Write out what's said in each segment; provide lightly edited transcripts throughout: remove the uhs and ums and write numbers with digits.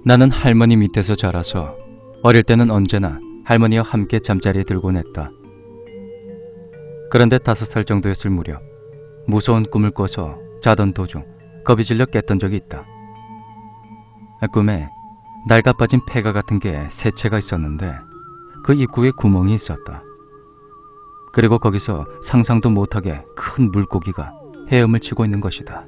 나는 할머니 밑에서 자라서 어릴 때는 언제나 할머니와 함께 잠자리에 들곤 했다. 그런데 5살 정도였을 무렵 무서운 꿈을 꿔서 자던 도중 겁이 질려 깼던 적이 있다. 꿈에 낡아 빠진 폐가 같은 게 3채가 있었는데 그 입구에 구멍이 있었다. 그리고 거기서 상상도 못하게 큰 물고기가 헤엄을 치고 있는 것이다.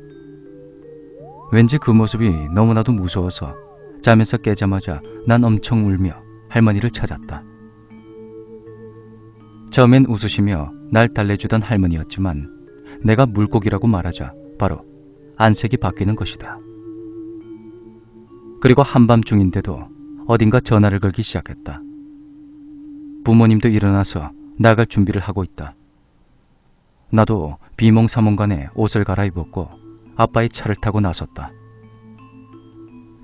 왠지 그 모습이 너무나도 무서워서 잠에서 깨자마자 난 엄청 울며 할머니를 찾았다. 처음엔 웃으시며 날 달래주던 할머니였지만 내가 물고기라고 말하자 바로 안색이 바뀌는 것이다. 그리고 한밤중인데도 어딘가 전화를 걸기 시작했다. 부모님도 일어나서 나갈 준비를 하고 있다. 나도 비몽사몽간에 옷을 갈아입었고 아빠의 차를 타고 나섰다.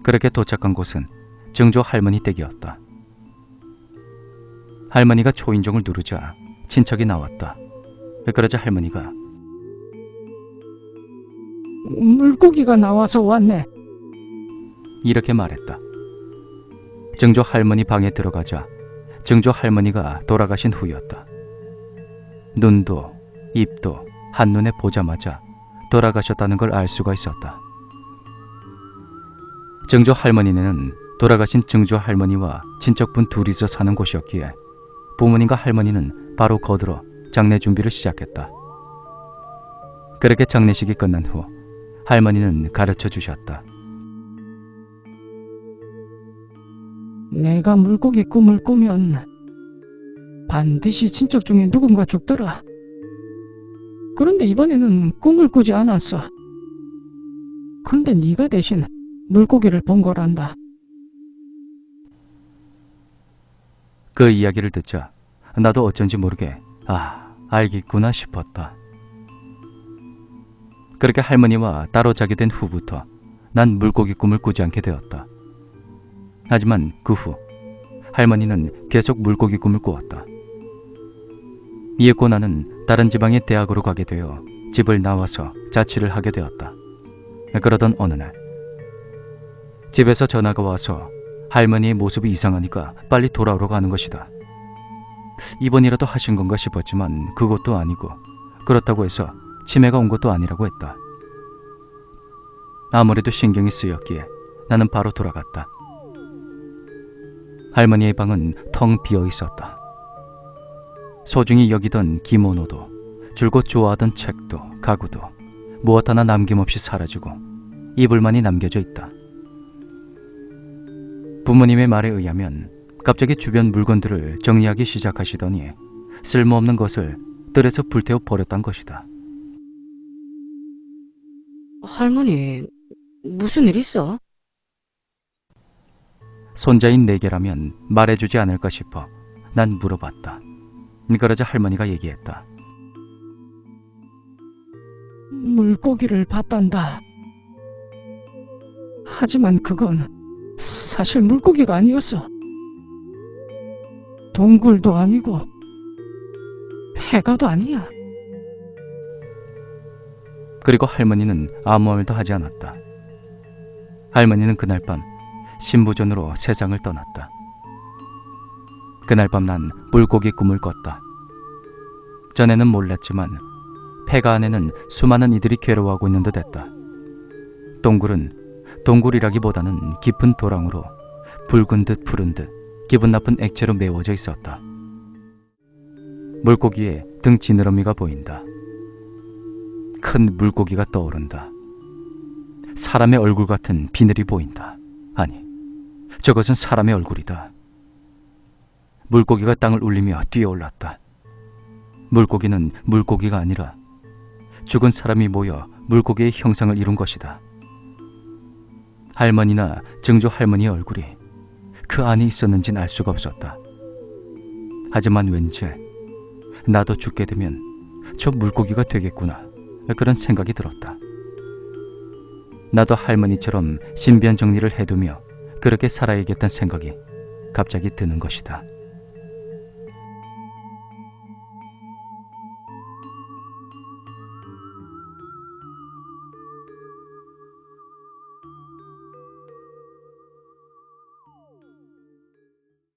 그렇게 도착한 곳은 증조 할머니 댁이었다. 할머니가 초인종을 누르자 친척이 나왔다. 그러자 할머니가 물고기가 나와서 왔네. 이렇게 말했다. 증조 할머니 방에 들어가자 증조 할머니가 돌아가신 후였다. 눈도 입도 한눈에 보자마자 돌아가셨다는 걸 알 수가 있었다. 증조 할머니는 돌아가신 증조 할머니와 친척분 둘이서 사는 곳이었기에 부모님과 할머니는 바로 거들어 장례 준비를 시작했다. 그렇게 장례식이 끝난 후 할머니는 가르쳐 주셨다. 내가 물고기 꿈을 꾸면 반드시 친척 중에 누군가 죽더라. 그런데 이번에는 꿈을 꾸지 않았어. 근데 네가 대신 물고기를 본 거란다. 그 이야기를 듣자 나도 어쩐지 모르게 알겠구나 싶었다. 그렇게 할머니와 따로 자게 된 후부터 난 물고기 꿈을 꾸지 않게 되었다. 하지만 그 후 할머니는 계속 물고기 꿈을 꾸었다. 이윽고 나는 다른 지방의 대학으로 가게 되어 집을 나와서 자취를 하게 되었다. 그러던 어느 날 집에서 전화가 와서 할머니의 모습이 이상하니까 빨리 돌아오라고 하는 것이다. 입원이라도 하신 건가 싶었지만 그것도 아니고 그렇다고 해서 치매가 온 것도 아니라고 했다. 아무래도 신경이 쓰였기에 나는 바로 돌아갔다. 할머니의 방은 텅 비어 있었다. 소중히 여기던 기모노도 줄곧 좋아하던 책도 가구도 무엇 하나 남김없이 사라지고 이불만이 남겨져 있다. 부모님의 말에 의하면 갑자기 주변 물건들을 정리하기 시작하시더니 쓸모없는 것을 뜰에서 불태워 버렸단 것이다. 할머니, 무슨 일 있어? 손자인 내게라면 말해주지 않을까 싶어 난 물어봤다. 그러자 할머니가 얘기했다. 물고기를 봤단다. 하지만 그건 사실 물고기가 아니었어. 동굴도 아니고 폐가도 아니야. 그리고 할머니는 아무 말도 하지 않았다. 할머니는 그날 밤 신부전으로 세상을 떠났다. 그날 밤 난 물고기 꿈을 꿨다. 전에는 몰랐지만 폐가 안에는 수많은 이들이 괴로워하고 있는 듯 했다. 동굴은 동굴이라기보다는 깊은 도랑으로 붉은 듯 푸른 듯 기분 나쁜 액체로 메워져 있었다. 물고기의 등 지느러미가 보인다. 큰 물고기가 떠오른다. 사람의 얼굴 같은 비늘이 보인다. 아니, 저것은 사람의 얼굴이다. 물고기가 땅을 울리며 뛰어올랐다. 물고기는 물고기가 아니라 죽은 사람이 모여 물고기의 형상을 이룬 것이다. 할머니나 증조 할머니의 얼굴이 그 안에 있었는지는 알 수가 없었다. 하지만 왠지 나도 죽게 되면 저 물고기가 되겠구나, 그런 생각이 들었다. 나도 할머니처럼 신변 정리를 해두며 그렇게 살아야겠다는 생각이 갑자기 드는 것이다.